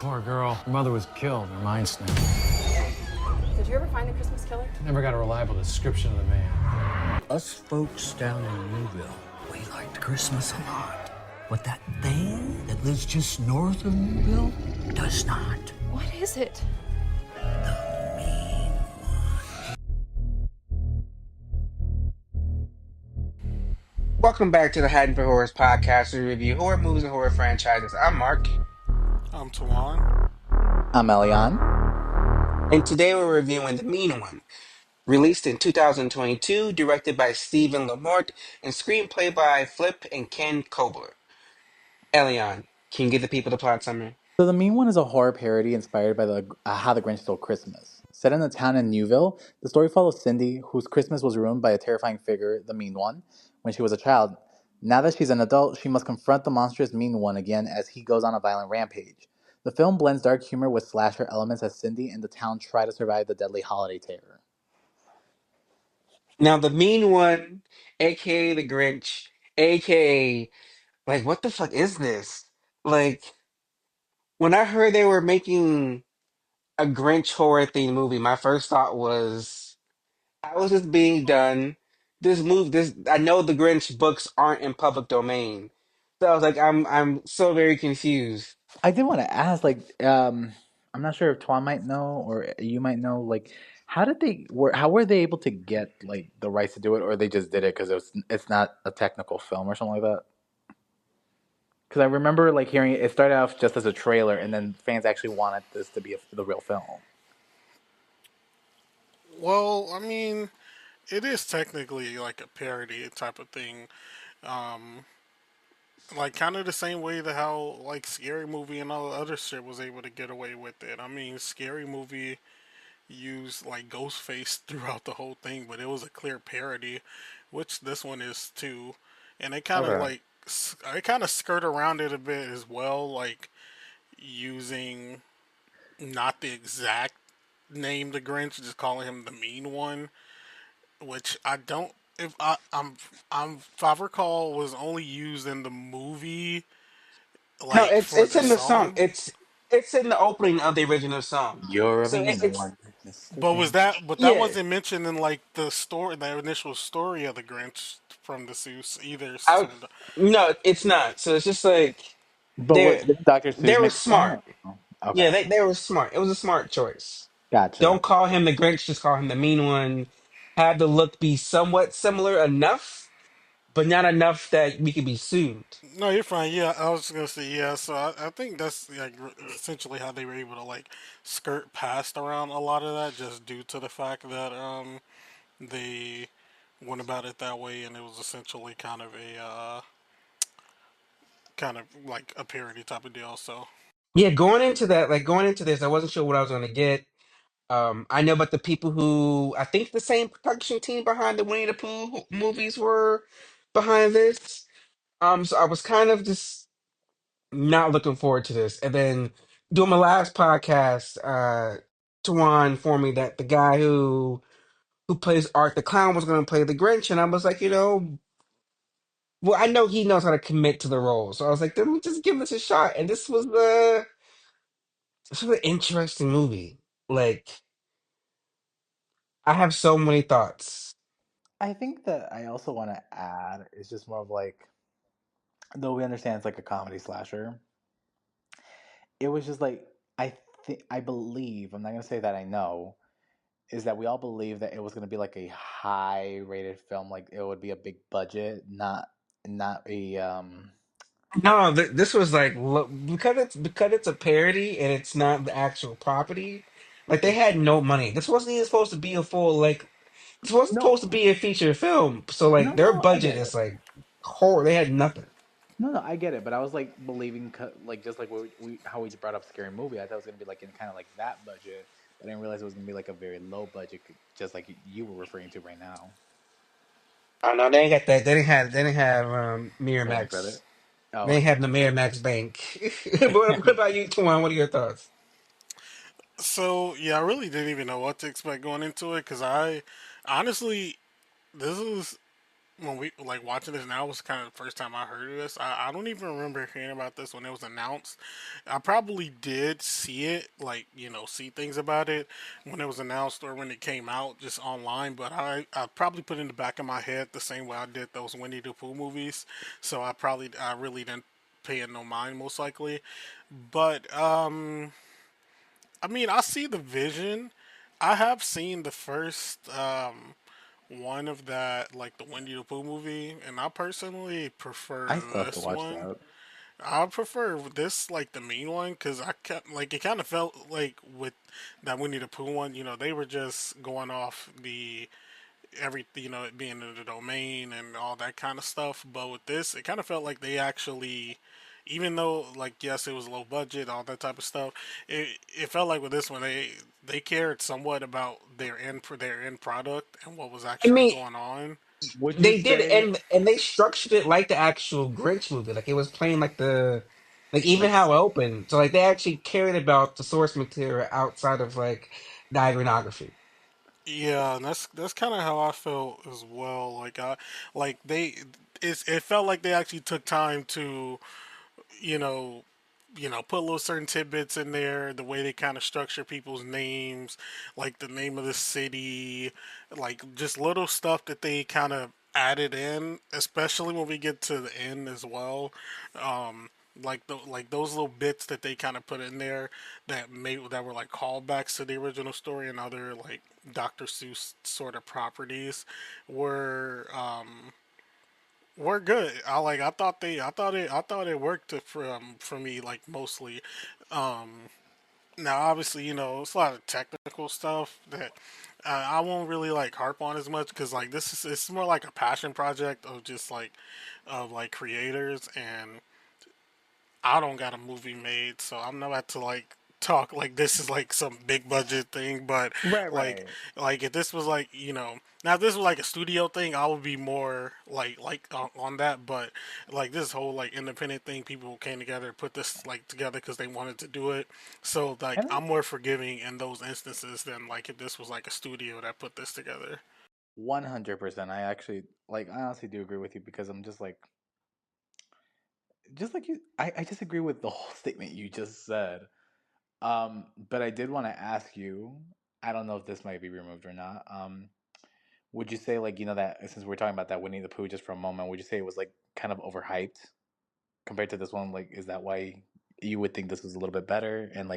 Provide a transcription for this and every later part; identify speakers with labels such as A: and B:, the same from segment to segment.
A: Poor girl. Her mother was killed. Her mind snapped.
B: Did you ever find the Christmas killer?
A: Never got a reliable description of the man.
C: Us folks down in Newville, we liked Christmas a lot. But that thing that lives just north of Newville does not.
B: What is it?
C: The mean one.
D: Welcome back to the Haddonfield Horrors podcast. We review horror movies and horror franchises. I'm Mark,
E: I'm Tawan.
F: I'm Elian.
D: and today we're reviewing The Mean One, released in 2022, directed by Stephen Lamort, and screenplay by Flip and Ken Kobler. Elion, can you give the people the plot summary?
F: So The Mean One is a horror parody inspired by the How the Grinch Stole Christmas. Set in a town in Newville, the story follows Cindy, whose Christmas was ruined by a terrifying figure, the Mean One, when she was a child. Now that she's an adult, she must confront the monstrous Mean One again as he goes on a violent rampage. The film blends dark humor with slasher elements as Cindy and the town try to survive the deadly holiday terror.
D: Now, The Mean One, aka The Grinch, aka, like, what the fuck is this? Like, when I heard they were making a Grinch horror themed movie, my first thought was, how is this being done? This I know the Grinch books aren't in public domain. So I was like, I'm so very confused.
F: I did want to ask, I'm not sure if Twan might know or you might know, how were they able to get like the rights to do it, or they just did it because it's not a technical film or something like that? Because I remember like hearing it started off just as a trailer, and then fans actually wanted this to be the real film.
E: Well, I mean, it is technically like a parody type of thing. Um, like kind of the same way that how like Scary Movie and all the other shit was able to get away with it. I mean, Scary Movie used like Ghostface throughout the whole thing, but it was a clear parody, which this one is too. And they kind of
F: Okay.
E: like I kind of skirt around it a bit as well, like using not the exact name the Grinch, just calling him the mean one, which I don't. If I recall, was only used in the movie,
D: No,
E: like
D: it's
E: for
D: it's
E: the
D: in the song.
E: song.
D: It's in the opening of the original song.
F: You're a
D: So
F: mean
D: it's
F: one, Mr.
E: But was
F: Grinch.
E: that
D: yeah.
E: wasn't mentioned in like the story, the initial story of the Grinch from the Seuss either?
D: I
E: So
D: No, it's not. So it's just like
F: But
D: they
F: did Dr.
D: they
F: Seuss
D: were
F: make a song?
D: smart.
F: Or no?
D: Yeah,
F: Okay,
D: they were smart. It was a smart choice.
F: gotcha.
D: Don't call him the Grinch, just call him the mean one. Have the look be somewhat similar enough, but not enough that we could be sued.
E: no, you're fine. Yeah, I was just gonna say yeah. So I think that's like essentially how they were able to like skirt past around a lot of that, just due to the fact that they went about it that way, and it was essentially kind of like a parody type of deal. So
D: Yeah, going into that, like going into this, I wasn't sure what I was going to get. I know about the people who I think the same production team behind the Winnie the Pooh movies were behind this. So I was kind of just not looking forward to this. And then doing my last podcast, Tawan informed me that the guy who plays Art the Clown was going to play the Grinch, and I was like, well, I know he knows how to commit to the role, so I was like, let me just give this a shot. And this was an interesting movie. Like, I have so many thoughts.
F: I think that I also want to add is just more of like, though we understand it's like a comedy slasher, it was just like I believe, I'm not gonna say that I know, is that we all believe that it was gonna be like a high rated film, like it would be a big budget, not a
D: No, this was like look, because it's a parody and it's not the actual property. Like they had no money. This wasn't even supposed to be a full like. This wasn't
F: no
D: supposed to be a feature film. So like their
F: no, I
D: budget
F: get
D: is
F: it.
D: like horror. They had nothing.
F: No, I get it, but I was like believing, like just like we how we brought up Scary Movie, I thought it was gonna be like in kind of like that budget, but I didn't realize it was gonna be like a very low budget, just like you were referring to right now.
D: Oh no, they ain't got that. They didn't have
F: Golden
D: Miramax.
F: credit.
D: They
F: Oh,
D: ain't have the Miramax Bank. But what about you, Tuan? What are your thoughts?
E: yeah, I really didn't even know what to expect going into it because I honestly this is when we like watching this now was kind of the first time I heard of this. I don't even remember hearing about this when it was announced. I probably did see it, like see things about it when it was announced or when it came out just online. But I probably put in the back of my head the same way I did those Winnie the Pooh movies. So I really didn't pay it no mind most likely. But I mean I see the vision. I have seen the first one of that, like the Winnie the Pooh movie, and I personally prefer
F: I still have to
E: this
F: watch
E: one.
F: that.
E: I prefer this, like the mean one, because I kept like it kind of felt like with that Winnie the Pooh one, they were just going off the every it being in the domain and all that kind of stuff. But with this, it kind of felt like they actually, even though like yes, it was low budget, all that type of stuff. It felt like with this one, they cared somewhat about their end product and what was
D: I
E: actually
D: mean,
E: going on.
F: Would you
D: they did,
F: say
D: and they structured it like the actual Grinch movie. Like it was playing like like even
F: like
D: how it opened. So like they actually cared about the source material outside of like the iconography.
E: Yeah, and that's kind of how I felt as well. Like they, it felt like they actually took time to you know, put little certain tidbits in there. The way they kind of structure people's names, like the name of the city, like just little stuff that they kind of added in, especially when we get to the end as well. Like those little bits that they kind of put in there that were like callbacks to the original story and other like Dr. Seuss sort of properties were good. I thought it worked for me like mostly. Um, Now obviously it's a lot of technical stuff that I won't really like harp on as much because like this is it's more like a passion project of just like of like creators and I don't got a movie made, so I'm not about to like talk like this is like some big budget thing. But
F: right,
E: like,
F: right.
E: like if this was like now if this was like a studio thing, I would be more like on that. But like this whole like independent thing, people came together, put this like together because they wanted to do it. So like
F: And
E: I'm more forgiving in those instances than like if this was like a studio that put this together.
F: 100%. I actually I honestly do agree with you because I'm just like you I disagree with the whole statement you just said. But I did want to ask you, I don't know if this might be removed or not. Would you say that since we're talking about that Winnie the Pooh just for a moment, would you say it was like kind of overhyped compared to this one? Like, is that why you would think this was a little bit better? And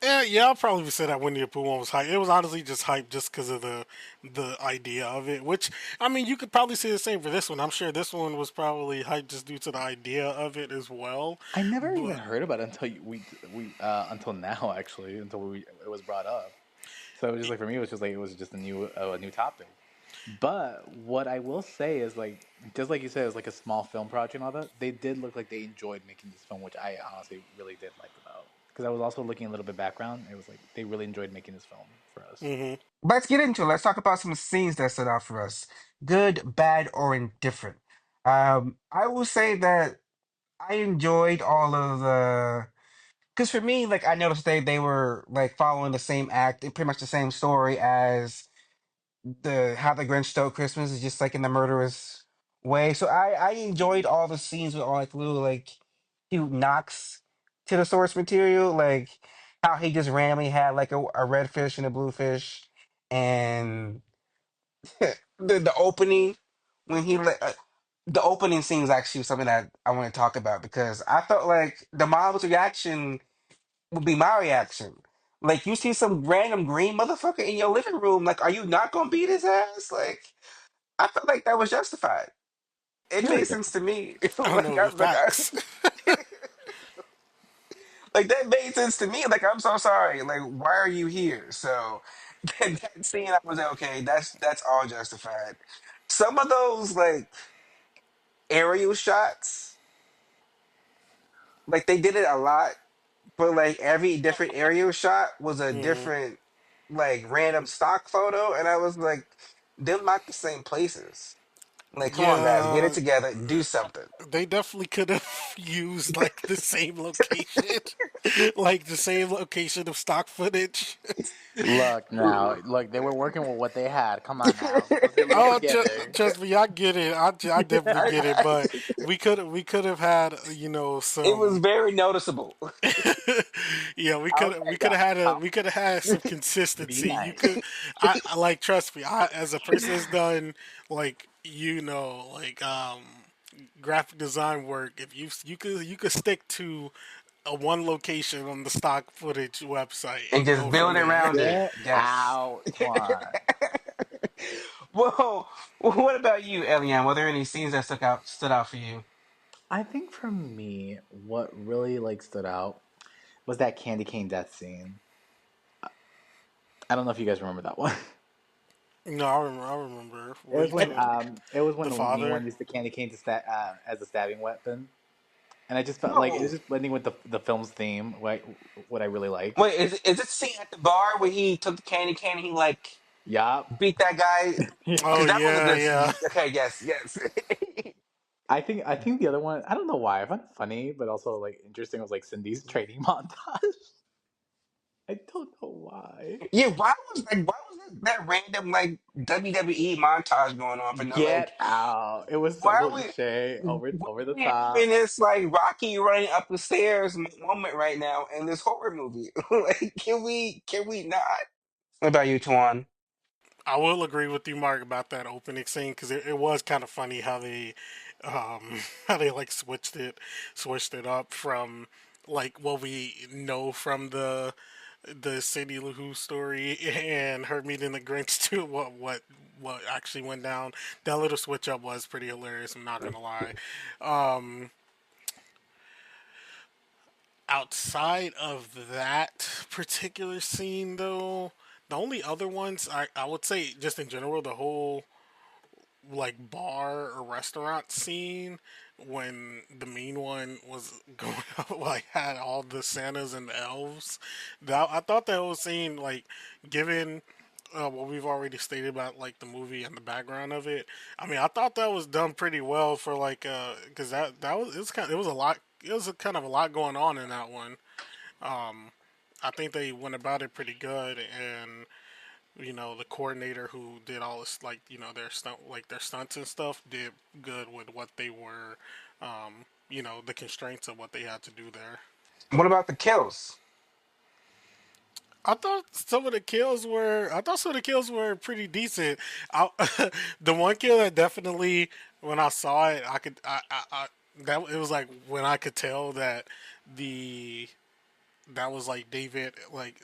E: Yeah, yeah, I'll probably say that Winnie the Pooh one was hype. It was honestly just hype just because of the idea of it. Which I mean, you could probably say the same for this one. I'm sure this one was probably hype just due to the idea of it as well.
F: I never even
E: But
F: heard about it until we until now actually until it was brought up. So it was just like for me, it was just a new topic. But what I will say is just like you said, it was like a small film project and all that. They did look like they enjoyed making this film, which I honestly really did like about. Because I was also looking a little bit background. It was like they really enjoyed making this film for us.
E: hmm
D: Let's get into it. Let's talk about some scenes that stood out for us. Good, bad, or indifferent. I will say that I enjoyed all of the because for me, like I noticed they were like following the same act, pretty much the same story as the How the Grinch Stole Christmas is just like in the murderous way. So I enjoyed all the scenes with all like little like cute knocks to the source material, like how he just randomly had like a red fish and a blue fish, and the opening when he let. The opening scene is actually something that I want to talk about because I felt like the mom's reaction would be my reaction. Like you see some random green motherfucker in your living room, like, are you not gonna beat his ass? Like I felt like that was justified. It made
F: Period.
D: sense to me.
E: I don't know the facts.
D: Like that made sense to me. Like I'm so sorry. Like why are you here? So that scene, I was like, okay. That's all justified. Some of those like aerial shots, like they did it a lot, but like every different aerial shot was a
E: hmm
D: different like random stock photo, and I was like, they're not the same places. Like, come on, guys, get it
E: Yeah,
D: together, do something.
E: they definitely could have used like the same location, like the same location of stock footage.
F: Look now, look, they were working with what they had. Come on now, let's be a little
E: Oh,
F: forgiving.
E: trust me, I get it. I definitely get it.
D: I-
E: But we could have had
D: it was
E: some.
D: very noticeable.
E: Yeah, we could
F: Okay,
E: we could
F: guys,
E: have had a
F: calm
E: we could have had some
F: down. Be
E: consistency. You
F: nice.
E: could, I like trust me. I as a person that's done like graphic design work. If you could stick to a one location on the stock footage website
D: And
E: and
D: just
E: go from
D: build
E: there.
D: around it.
F: Get
D: Yes.
F: out, Twan.
D: Whoa. What about you, Elian? Were there any scenes that stood out for you?
F: I think for me, what really like stood out was that candy cane death scene. I don't know if you guys remember that one.
E: No, I remember
F: It was
E: with
F: when
E: the
F: the mean one
E: father.
F: used the candy cane to as a stabbing weapon, and I just felt like it was
D: No.
F: just blending with the film's theme. What I really liked.
D: Wait, is it the scene at the bar where he took the candy cane and he like
F: Yup.
D: beat that guy?
E: Oh
D: Because that was a
E: yeah,
D: good
E: yeah.
D: scene. Okay, yes, yes.
F: I think the other one, I don't know why, I found it funny, but also like interesting, was like Cindy's training montage. I don't know why.
D: Yeah, why was that random like WWE montage going on for no like
F: Get out! It was so
D: why are we
F: cliche,
D: why
F: over
D: are
F: the
D: we having
F: top.
D: this like Rocky running up the stairs moment right now in this horror movie? Like, can we not? What about you, Tuan?
E: I will agree with you, Mark, about that opening scene because it was kind of funny how they like switched it up from like what we know from the Cindy Lou Who story and her meeting the Grinch to what actually went down. That little switch up was pretty hilarious. I'm not gonna lie. Um, Outside of that particular scene, though, the only other ones I would say just in general the whole like bar or restaurant scene when the mean one was going up, like had all the Santas and the elves. That I thought that whole scene, like given what we've already stated about like the movie and the background of it. I mean, I thought that was done pretty well for like because that was it was a lot. It was a kind of a lot going on in that one. I think they went about it pretty good, and the coordinator who did all this, like their stunts and stuff, did good with what they were, the constraints of what they had to do there.
D: What about the kills?
E: I thought some of the kills were pretty decent. I, the one kill that definitely, when I saw it, that it was like when I could tell that the that was like David, like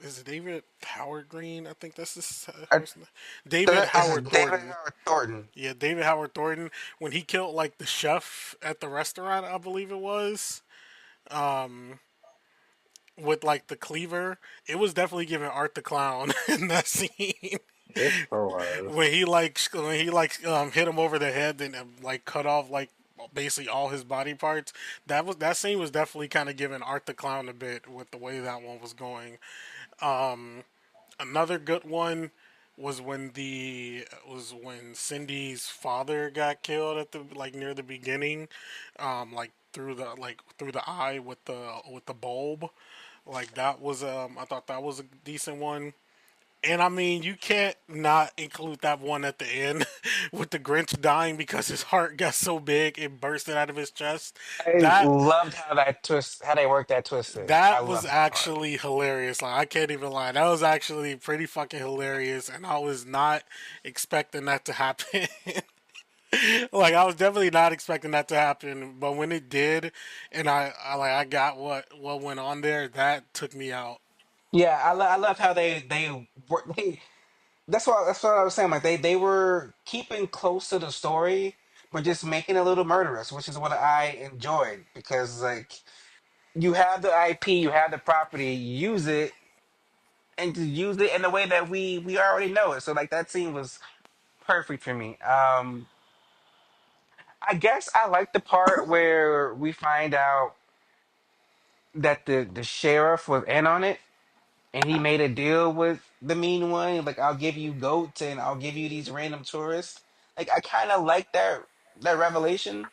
E: is it David Howard Green? I think that's his
D: I,
E: first name. David
D: this is
E: Howard
D: David
E: Thornton.
D: Howard Thornton.
E: Yeah, David Howard Thornton, when he killed like the chef at the restaurant, I believe it was, with like the cleaver. It was definitely giving Art the Clown in that scene.
F: It sure was.
E: When he hit him over the head and like cut off like basically all his body parts. That scene was definitely kind of giving Art the Clown a bit with the way that one was going. Another good one was when Cindy's father got killed at the like near the beginning, like through the eye with the bulb. Like that was I thought that was a decent one. And I mean, you can't not include that one at the end with the Grinch dying because his heart got so big it bursted out of his chest.
D: I
E: That
D: loved how they worked that twist in. I
E: that was
D: love that part.
E: actually hilarious. Like I can't even lie. That was actually pretty fucking hilarious, and I was not expecting that to happen. Like I was definitely not expecting that to happen, but when it did, and I got what went on there, that took me out.
D: Yeah, I love how that's what I was saying. Like they were keeping close to the story, but just making it a little murderous, which is what I enjoyed because like you have the IP, you have the property, use it and to use it in the way that we already know it. So like that scene was perfect for me. I guess I like the part where we find out that the sheriff was in on it and he made a deal with the mean one. Like, I'll give you goats and I'll give you these random tourists. Like I kind of like that revelation.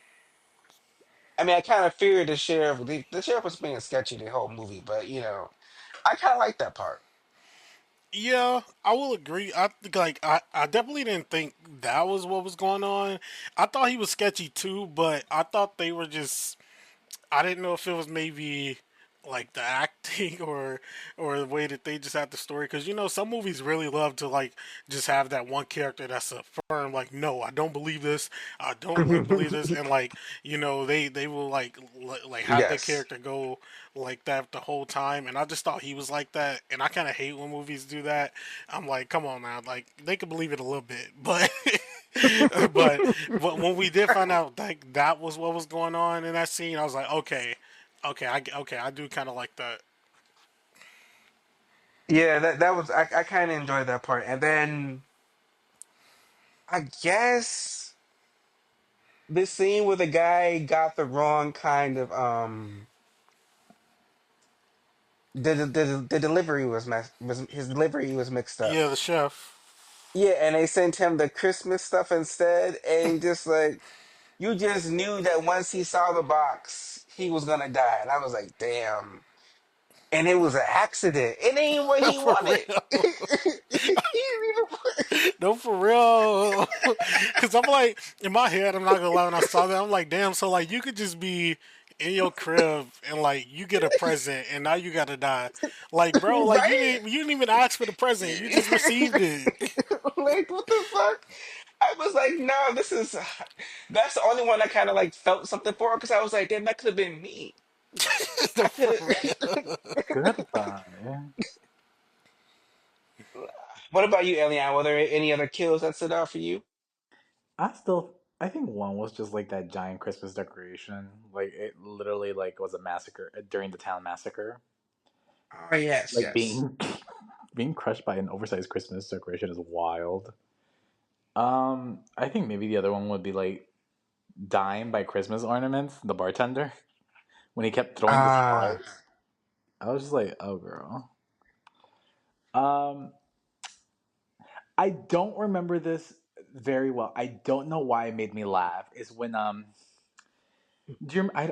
D: I mean, I kind of feared the sheriff. The sheriff was being sketchy the whole movie, but I kind of like that part.
E: Yeah, I will agree. I think like I definitely didn't think that was what was going on. I thought he was sketchy too, but I thought they were just I didn't know if it was maybe like the acting or the way that they just had the story because some movies really love to like just have that one character that's a firm like no I don't believe this I don't like believe this and like they will like have the
D: Yes.
E: character go like that the whole time and I just thought he was like that and I kind of hate when movies do that. I'm like come on now like they could believe it a little bit but but when we did find out like that was what was going on in that scene, I was like, okay, okay, I do kind of like that.
D: Yeah, that was I kind of enjoyed that part, and then I guess this scene where the guy got the wrong kind of the delivery was his delivery was mixed up.
E: Yeah, the chef.
D: Yeah, and they sent him the Christmas stuff instead, and he just like you just knew that once he saw the box, he was gonna die, and I was like, damn. And it was an accident. It ain't what he
E: For
D: wanted.
E: real. No, for real. Because I'm like, in my head, I'm not gonna lie. When I saw that, I'm like, damn. So like, you could just be in your crib and like you get a present and now you gotta die. Like, bro, like
D: Right?
E: you didn't even ask for the present. You just received it.
D: Like, what the fuck? I was like, no, this is. That's the only one I kind of like felt something for because I was like, damn, that could have been me.
E: No,
D: I could
E: for
D: have.
E: real.
F: Goodbye.
D: What about you, Elian? Were there any other kills that stood out for you?
F: I think one was just like that giant Christmas decoration. Like it literally like was a massacre during the town massacre.
D: Oh yes,
F: Like
D: yes.
F: being crushed by an oversized Christmas decoration is wild. I think maybe the other one would be like dying by Christmas ornaments. The bartender when he kept throwing the
D: Ah,
F: sparks. I was just like, oh girl. Um, I don't remember this very well. I don't know why it made me laugh. Is when do you? I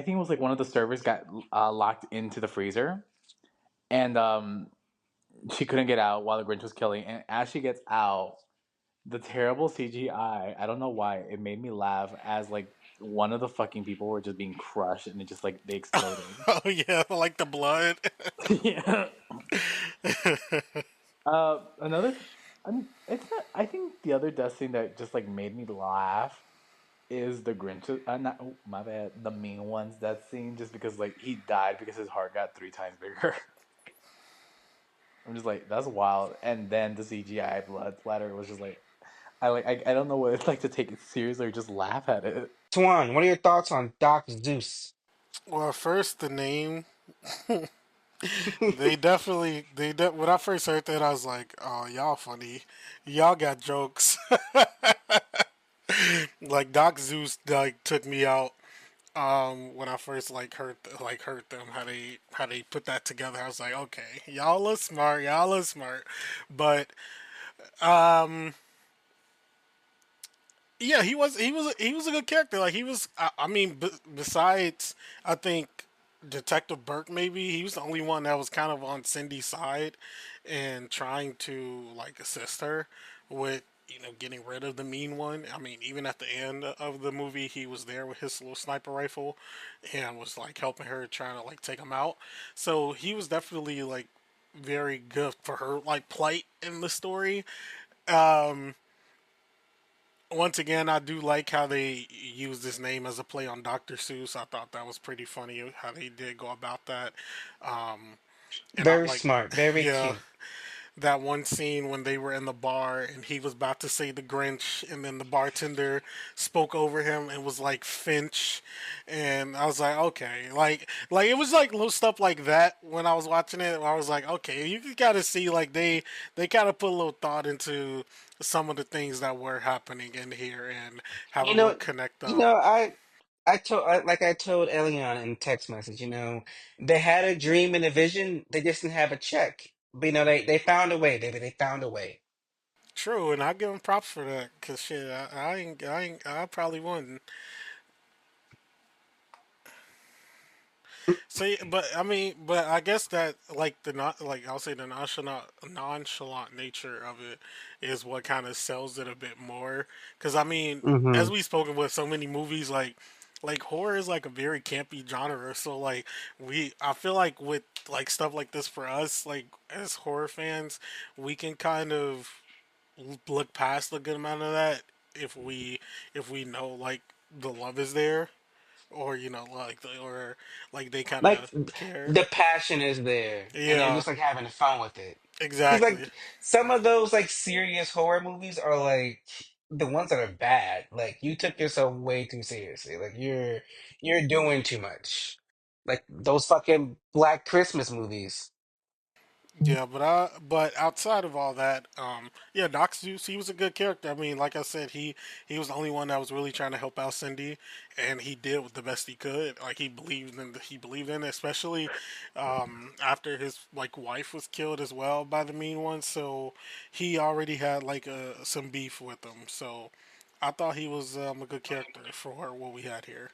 F: think it was like one of the servers got locked into the freezer, and she couldn't get out while the Grinch was killing. And as she gets out, the terrible CGI. I don't know why it made me laugh as like one of the fucking people were just being crushed and it just like they exploded.
E: Oh yeah, like the blood.
F: Yeah. Another. It's not. I think the other death scene that just like made me laugh is the Grinch. Not oh, my bad. The mean ones death scene, just because like he died because his heart got 3 times bigger. I'm just like that's wild. And then the CGI blood splatter was just like I don't know what it's like to take it seriously or just laugh at it.
D: Swan, what are your thoughts on Doc Zeus?
E: Well, first the name. They definitely when I first heard that I was like, "Oh, y'all funny. Y'all got jokes." Like Doc Zeus like took me out when I first heard them how they put that together. I was like, "Okay, y'all look smart. Y'all look smart." But um yeah, he was a good character. Like he was. I mean, besides, I think Detective Burke. Maybe he was the only one that was kind of on Cindy's side and trying to like assist her with getting rid of the mean one. I mean, even at the end of the movie, he was there with his little sniper rifle and was like helping her, trying to like take him out. So he was definitely like very good for her like plight in the story. Um, Once again, I do like how they use this name as a play on Dr. Seuss. I thought that was pretty funny how they did go about that. Um, and I
D: Very
E: like,
D: smart, very
E: yeah,
D: cute.
E: that one scene when they were in the bar and he was about to say the Grinch, and then the bartender spoke over him and was like Finch, and I was like, okay, like it was like little stuff like that when I was watching it. I was like, okay, you can kind of see like they kind of put a little thought into some of the things that were happening in here and how
D: You
E: it would
D: know,
E: connect
D: you
E: up.
D: know, like I told Elion in text message. They had a dream and a vision. They just didn't have a check. But they found a way, baby. They found a way.
E: True, and I give him props for that. Cause shit, I probably wouldn't. So, but I mean, but I guess that like the not like I'll say the nonchalant nature of it is what kind of sells it a bit more. Because I mean, as
D: Hmm.
E: we've spoken with so many movies, like horror is like a very campy genre. So like I feel like with like stuff like this for us, like as horror fans, we can kind of look past a good amount of that if we know like the love is there or or like they kind
D: Like
E: of care.
D: the passion is there, and they're
E: Yeah,
D: just like having fun with it. Because
E: exactly.
D: like some of those like serious horror movies are like the ones that are bad. Like you took yourself way too seriously. Like you're doing too much. Like those fucking Black Christmas movies.
E: Yeah, but outside of all that, yeah, Doc Seuss, he was a good character. I mean, like I said, he was the only one that was really trying to help out Cindy, and he did the best he could. Like he believed in it, especially after his like wife was killed as well by the mean one. So he already had like some beef with them. So I thought he was a good character for what we had here.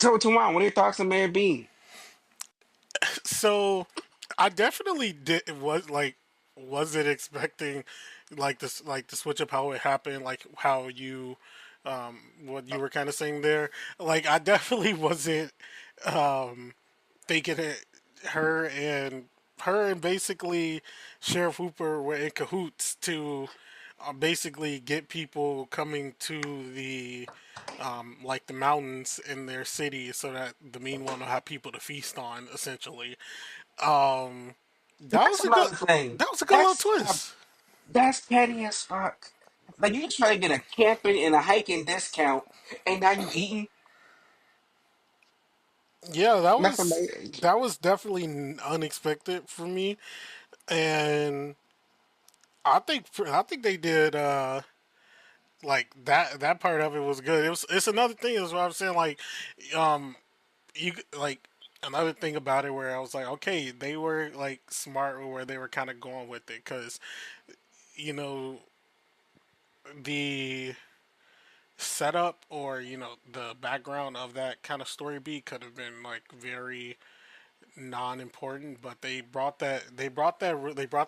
D: So Tawan, what are your thoughts on Mayor Bean?
E: So I definitely did wasn't expecting like the switch up how it happened, like how you what you were kind of saying there. Like I definitely wasn't um thinking it her and her and basically Sheriff Hooper were in cahoots to basically get people coming to the like the mountains in their city so that the mean one will have people to feast on essentially. Um, that
D: That's
E: was a good
D: another thing.
E: that was a good little
D: That's
E: twist.
D: that's petty as fuck. Like you try to get a camping and a hiking discount, and now you eating.
E: Yeah,
D: That's amazing.
E: that was definitely unexpected for me, and I think they did like that part of it was good. It's another thing is what I'm saying um you like another thing about it where I was like okay they were like smart where they were kind of going with it because you know the setup or the background of that kind of story beat could have been like very non-important, but they brought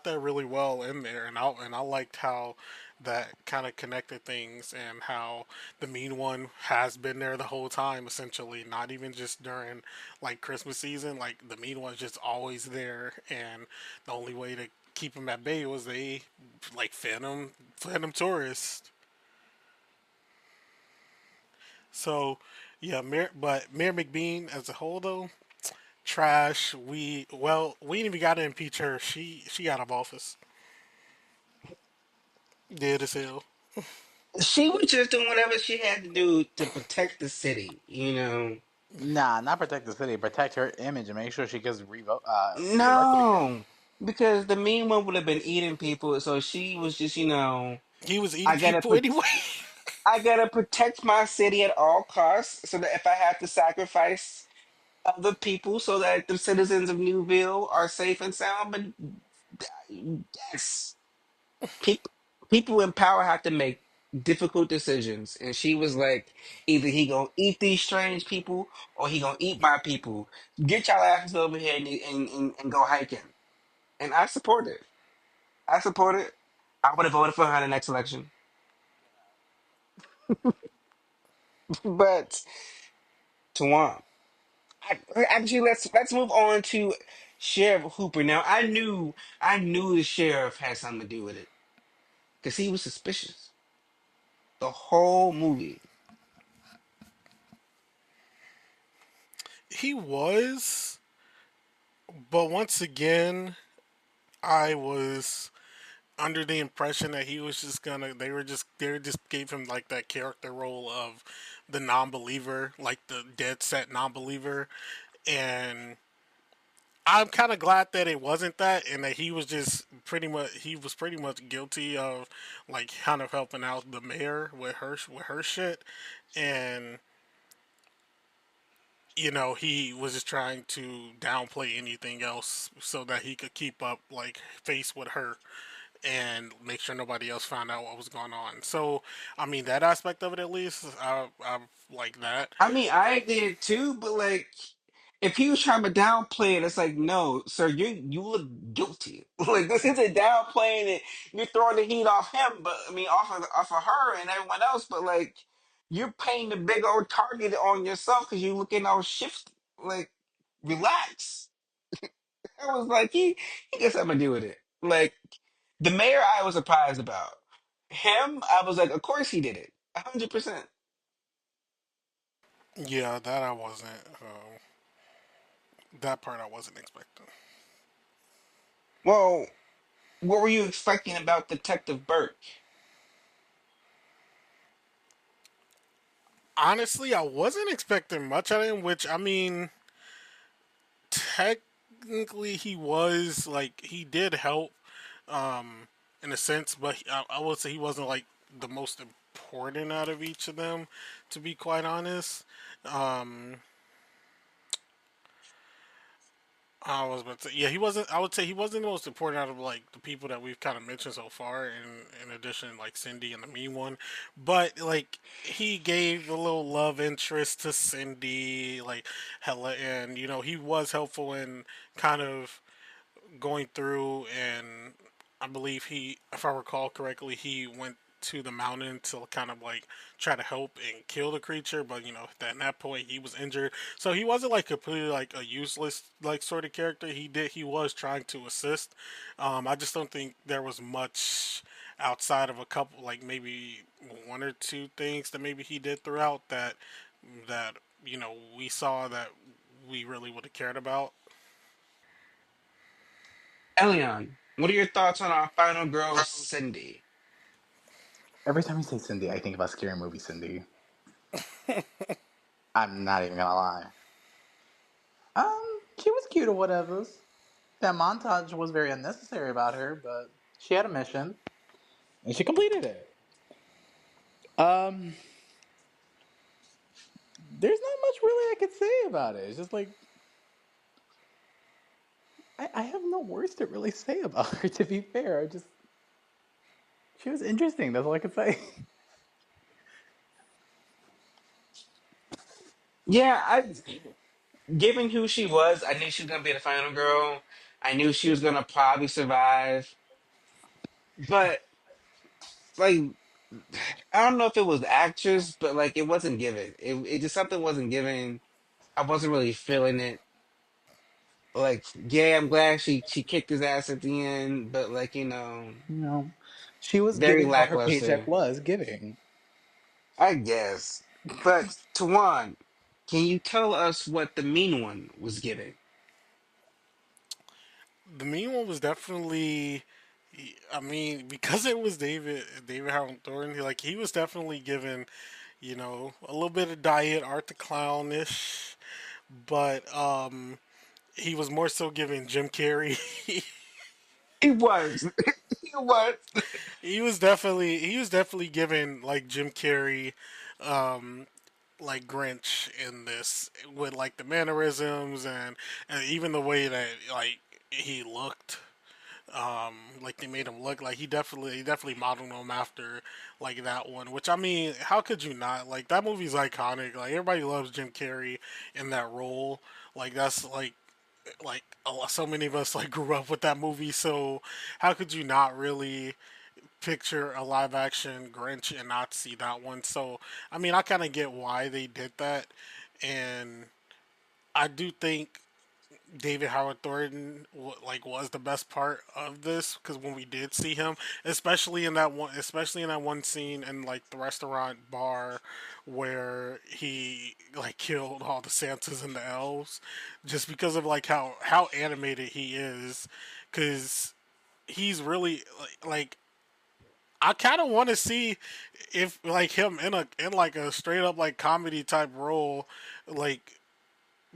E: that really well in there, and I liked how that kind of connected things and how the mean one has been there the whole time essentially, not even just during like Christmas season. Like the mean one's just always there, and the only way to keep him at bay was they like phantom tourists. So yeah, but Mayor McBean as a whole though trash. We ain't even got to impeach her. She out of office. Dead as hell.
D: She was just doing whatever she had to do to protect the city,
F: Nah, not protect the city, protect her image and make sure she gets reelected again.
D: No, because the mean one would have been eating people, so she was just,
E: He was eating
D: I gotta
E: people
D: put,
E: anyway.
D: I gotta protect my city at all costs, so that if I have to sacrifice other people, so that the citizens of Newville are safe and sound. But yes, people, people in power have to make difficult decisions, and she was like, either he gonna eat these strange people, or he gonna eat my people. Get y'all asses over here and go hiking. And I support it. I support it. I would have voted for her in the next election. But Tawan, actually, let's move on to Sheriff Hooper. Now, I knew the sheriff had something to do with it because he was suspicious the whole movie.
E: He was, but once again, I was under the impression that he was just gonna. They were just gave him like that character role of the non-believer, like the dead set non-believer, and I'm kind of glad that it wasn't that, and that he was pretty much guilty of like kind of helping out the mayor with her shit, and he was just trying to downplay anything else so that he could keep up like face with her, and make sure nobody else found out what was going on. So, I mean, that aspect of it at least, I like that.
D: I mean, I did too, but like, if he was trying to downplay it, it's like, no, sir, you look guilty. Like, this isn't downplaying it. You're throwing the heat off him, but I mean, off of her and everyone else. But like, you're painting the big old target on yourself because you're looking all shifty. Like, relax. I was like, he got something to do with it. Like, the mayor, I was surprised about him. I was like, of course he did it, 100%.
E: Yeah, that I wasn't. That part I wasn't expecting.
D: Well, what were you expecting about Detective Burke?
E: Honestly, I wasn't expecting much out of him. Which I mean, technically, he was like he did help, in a sense, but I would say he wasn't like the most important out of each of them, to be quite honest. Um, I was about to say, yeah, he wasn't. I would say he wasn't the most important out of like the people that we've kind of mentioned so far. In addition, like Cindy and the mean one, but like he gave a little love interest to Cindy, like Hella, and he was helpful in kind of going through, and I believe he, if I recall correctly, he went to the mountain to kind of like try to help and kill the creature, but that at that point he was injured, so he wasn't like completely like a useless like sort of character. He was trying to assist. I just don't think there was much outside of a couple, like maybe one or two things that maybe he did throughout that we saw that we really would have cared about.
D: Elion, what are your thoughts on our final girl, Cindy?
F: Every time you say Cindy, I think about scary movie Cindy. I'm not even gonna lie. She was cute or whatever. That montage was very unnecessary about her, but she had a mission and she completed it. Um, there's not much really I could say about it. It's just like I have no words to really say about her. To be fair, I just she was interesting. That's all I could say.
D: Yeah, given who she was, I knew she was gonna be the final girl. I knew she was gonna probably survive, but like, I don't know if it was the actress, but like, it wasn't given. It just something wasn't given. I wasn't really feeling it. Like, yeah, I'm glad she kicked his ass at the end, but like,
F: You know, she was
D: very
F: giving what her paycheck
D: lackluster.
F: was giving.
D: I guess. But Tawan, can you tell us what the mean one was giving?
E: The mean one was definitely. I mean, because it was David Howard Thornton, he was definitely given, a little bit of diet Art the Clownish, but he was more so giving Jim Carrey.
D: He was. He was.
E: He was definitely given like Jim Carrey, um, like Grinch in this, with like the mannerisms and even the way that like he looked. Like they made him look like he definitely modeled him after like that one. Which I mean, how could you not? Like that movie's iconic. Like everybody loves Jim Carrey in that role. Like that's like so many of us like grew up with that movie. So how could you not really picture a live action Grinch and not see that one? So I mean, I kind of get why they did that, and I do think David Howard Thornton was the best part of this, because when we did see him, especially in that one scene in like the restaurant bar where he like killed all the Santas and the elves, just because of like how animated he is, because he's really like I kind of want to see if like him in like a straight up like comedy type role, like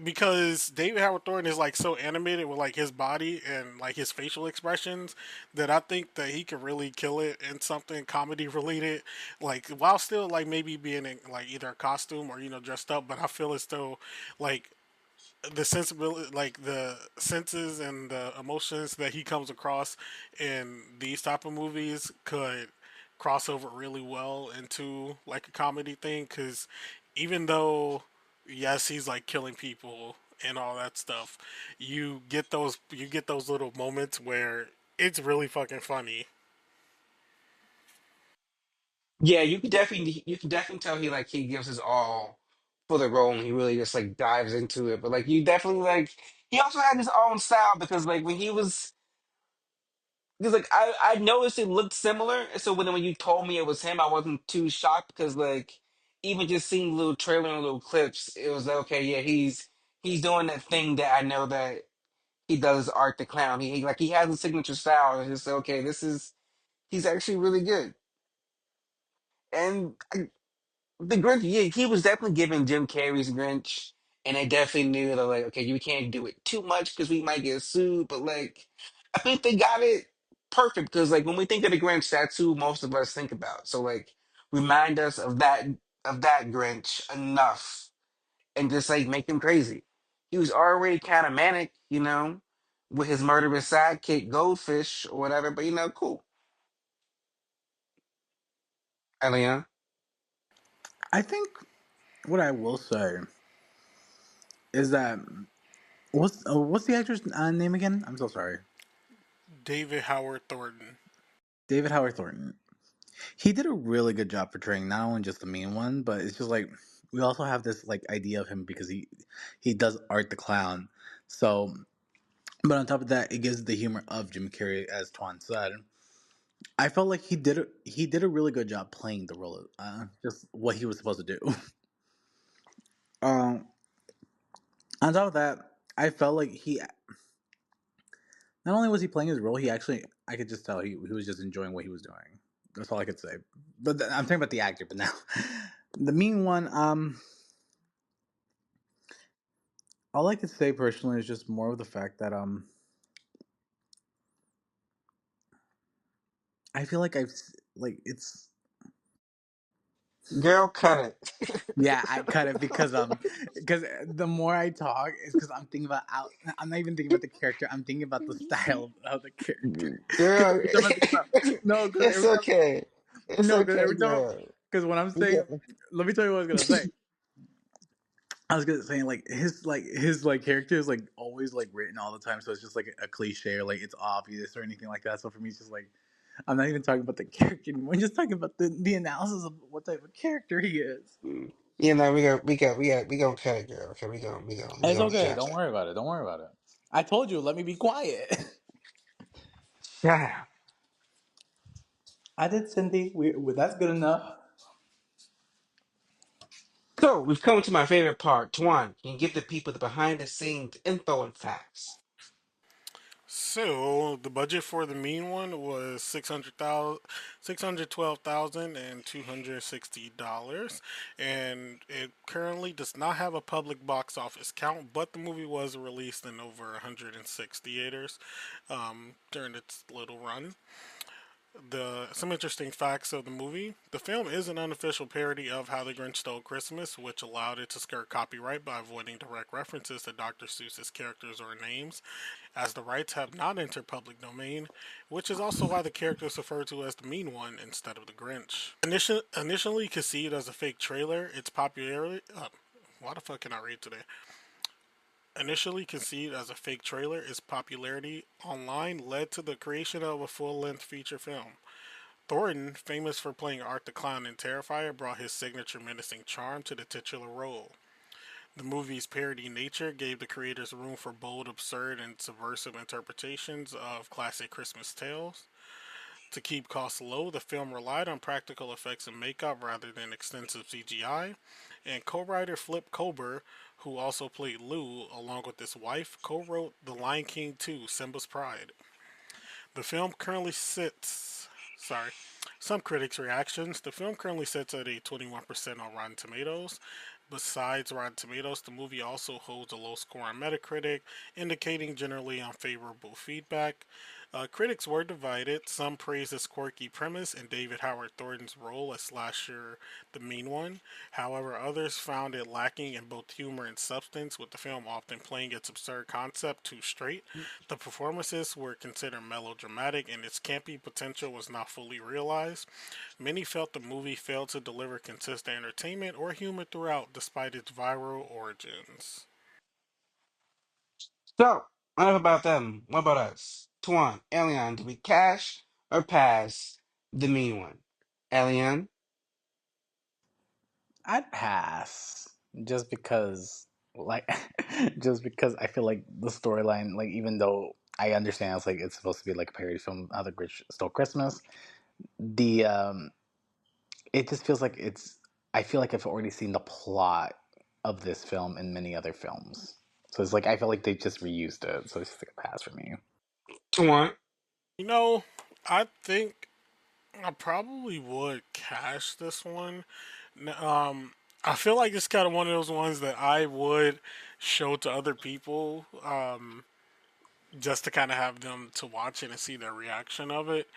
E: because David Howard Thornton is like so animated with like his body and like his facial expressions, that I think that he could really kill it in something comedy related, like while still like maybe being in like either a costume or dressed up. But I feel as though like the sensibility, like the senses and the emotions that he comes across in these type of movies, could cross over really well into like a comedy thing. Because even though, yes, he's like killing people and all that stuff, you get those little moments where it's really fucking funny.
D: Yeah, you can definitely tell he gives his all for the role and he really just like dives into it. But like you definitely like he also had his own style because like when he was because like I noticed it looked similar. And so when you told me it was him, I wasn't too shocked because like even just seeing little trailer and little clips, it was like, okay, yeah, he's doing that thing that I know that he does Art the Clown. He has a signature style. It's just okay, he's actually really good. And the Grinch, yeah, he was definitely giving Jim Carrey's Grinch, and they definitely knew that like, okay, you can't do it too much because we might get sued. But like, I think they got it perfect because like when we think of the Grinch, that's who most of us think about. So like, remind us of that Grinch enough, and just like make him crazy. He was already kind of manic, with his murderous sidekick Goldfish or whatever. But cool. Eliana.
F: I think what I will say is that what's the actor's name again? I'm so sorry.
E: David Howard Thornton.
F: David Howard Thornton. He did a really good job portraying not only just the main one, but it's just like we also have this like idea of him because he does Art the Clown. So, but on top of that, it gives the humor of Jim Carrey, as Twan said. I felt like he did a really good job playing the role, just what he was supposed to do. Um, on top of that, I felt like he not only was he playing his role, he actually I could just tell he was just enjoying what he was doing. That's all I could say. But I'm talking about the actor. But now, the mean one, all I could say personally is just more of the fact that I feel like like it's
D: Girl, cut it.
F: yeah, I cut it because the more I talk it's because I'm thinking about out I'm not even thinking about the character, I'm thinking about the style of the character. Because
D: Girl,
F: every time I think about no, because
D: it's
F: every time
D: okay. It's
F: no, because
D: okay,
F: every time
D: girl.
F: because when I'm
D: We
F: saying
D: got
F: let me tell you what I was gonna say. I was gonna say like his character is like always like written all the time, so it's just like a cliche or like it's obvious or anything like that. So for me, it's just like I'm not even talking about the character anymore. I'm just talking about the analysis of what type of character he is.
D: we gonna cut it, girl. Okay, we
F: It's
D: gonna
F: okay.
D: shut
F: Don't
D: it.
F: worry about it. Don't worry about it. I told you. Let me be quiet.
D: Shut up.
F: I did, Cindy. That's good enough.
D: So we've come to my favorite part. Tuan, can you give the people the behind the scenes info and facts?
E: So the budget for the mean one was 612,260 dollars, and it currently does not have a public box office count. But the movie was released in over 106 theaters during its little run. The some interesting facts of the movie: the film is an unofficial parody of How the Grinch Stole Christmas, which allowed it to skirt copyright by avoiding direct references to Dr. Seuss's characters or names, as the rights have not entered public domain, which is also why the character is referred to as the Mean One instead of the Grinch. Initially conceived as a fake trailer, its popularity. Why the fuck can I read today? Initially conceived as a fake trailer, its popularity online led to the creation of a full length feature film. Thornton, famous for playing Art the Clown in Terrifier, brought his signature menacing charm to the titular role. The movie's parody nature gave the creators room for bold, absurd, and subversive interpretations of classic Christmas tales. To keep costs low, the film relied on practical effects and makeup rather than extensive CGI. And co writer Flip Kober, who also played Lou along with his wife, co wrote The Lion King 2 Simba's Pride. The film currently sits. Some critics' reactions. The film currently sits at a 21% on Rotten Tomatoes, Besides Rotten Tomatoes, the movie also holds a low score on Metacritic, indicating generally unfavorable feedback. Critics were divided. Some praised its quirky premise and David Howard Thornton's role as Slasher the Mean One. However, others found it lacking in both humor and substance, with the film often playing its absurd concept too straight. The performances were considered melodramatic, and its campy potential was not fully realized. Many felt the movie failed to deliver consistent entertainment or humor throughout, despite its viral origins.
D: So, enough about them. What about us? Tuan, Elian, do we cash or pass the mean one? Elian?
F: I'd pass just because, like, just because I feel like the storyline, like, even though I understand it's supposed to be like a parody film, How the Grinch Stole Christmas, the it just feels like it's. I feel like I've already seen the plot of this film in many other films, so it's like I feel like they just reused it, so it's just like a pass for me.
D: Tuan?
E: You know, I think I probably would cash this one. I feel like it's kind of one of those ones that I would show to other people, just to kind of have them to watch it and see their reaction of it.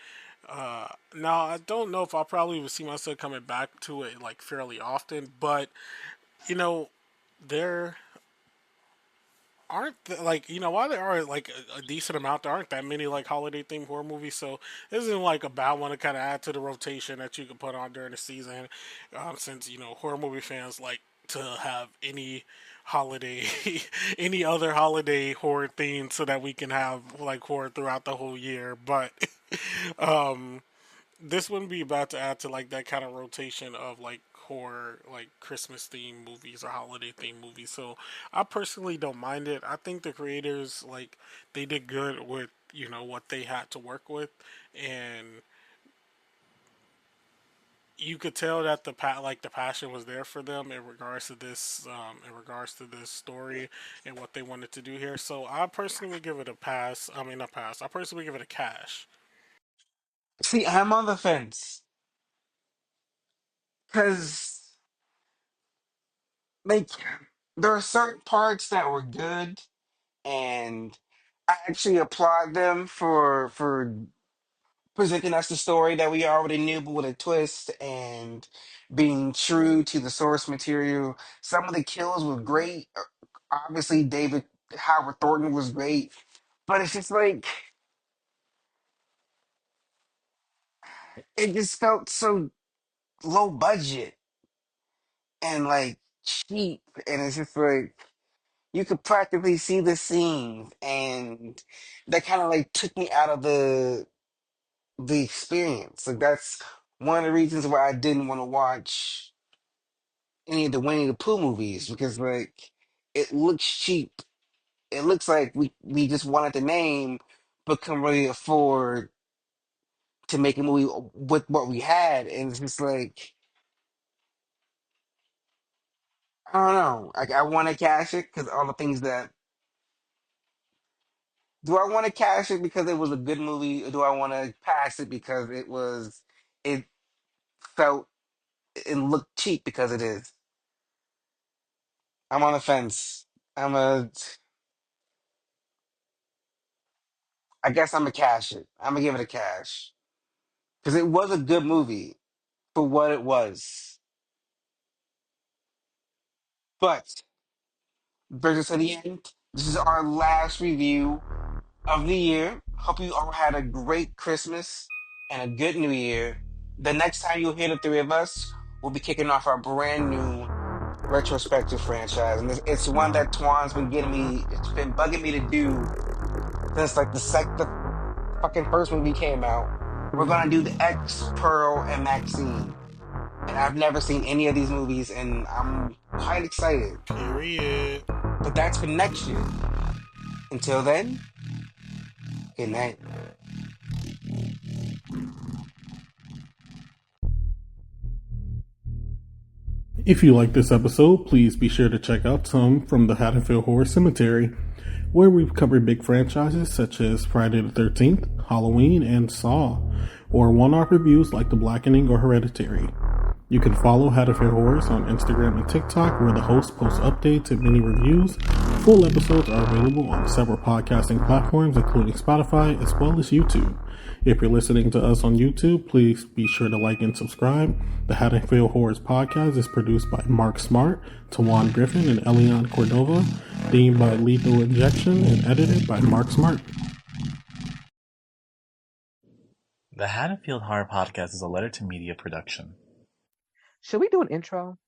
E: Now, I don't know if I probably would see myself coming back to it like fairly often, but you know, there aren't like while there are like a decent amount, there aren't that many like holiday themed horror movies. So this isn't like a bad one to kind of add to the rotation that you can put on during the season, since horror movie fans like to have any holiday any other holiday horror theme so that we can have like horror throughout the whole year. But um this wouldn't be bad to add to like that kind of rotation of like horror, like Christmas themed movies or holiday themed movies. So I personally don't mind it. I think the creators like they did good with what they had to work with, and you could tell that the passion was there for them in regards to this story and what they wanted to do here. So I personally would give it a pass. I mean, not pass. I personally would give it a cash.
D: See, I'm on the fence. Because, like, there are certain parts that were good, and I actually applaud them for presenting us the story that we already knew, but with a twist and being true to the source material. Some of the kills were great. Obviously, David Howard Thornton was great, but it's just like it just felt so low budget and like cheap, and it's just like you could practically see the scenes, and that kind of like took me out of the experience. Like that's one of the reasons why I didn't want to watch any of the Winnie the Pooh movies because like it looks cheap. It looks like we just wanted the name, but couldn't really afford to make a movie with what we had, and it's just like I don't know. Like I want to cash it because all the things that do I want to cash it because it was a good movie, or do I want to pass it because it felt and looked cheap because it is? I'm on the fence. I'm a I guess I'm gonna cash it. I'm gonna give it a cash because it was a good movie for what it was. But brings us to the end. This is our last review of the year. Hope you all had a great Christmas and a good New Year. The next time you'll hear the three of us, we'll be kicking off our brand new retrospective franchise, and it's one that Twan's been getting me. It's been bugging me to do since like the fucking first movie came out. We're gonna do the X, Pearl, and Maxine, and I've never seen any of these movies, and I'm quite excited.
E: Period.
D: But that's for next year. Until then, good night.
E: If you like this episode, please be sure to check out some from the Haddonfield Horror Cemetery, where we've covered big franchises such as Friday the 13th, Halloween, and Saw, or one-off reviews like The Blackening or Hereditary.
G: You can follow Haddonfield Horrors on Instagram and TikTok, where the host posts updates and mini reviews. Full episodes are available on several podcasting platforms, including Spotify, as well as YouTube. If you're listening to us on YouTube, please be sure to like and subscribe. The Haddonfield Horrors podcast is produced by Mark Smart, Tawan Griffin, and Elian Cordova, themed by Lethal Injection, and edited by Mark Smart.
F: The Haddonfield Horror Podcast is a letter to media production.
D: Should we do an intro?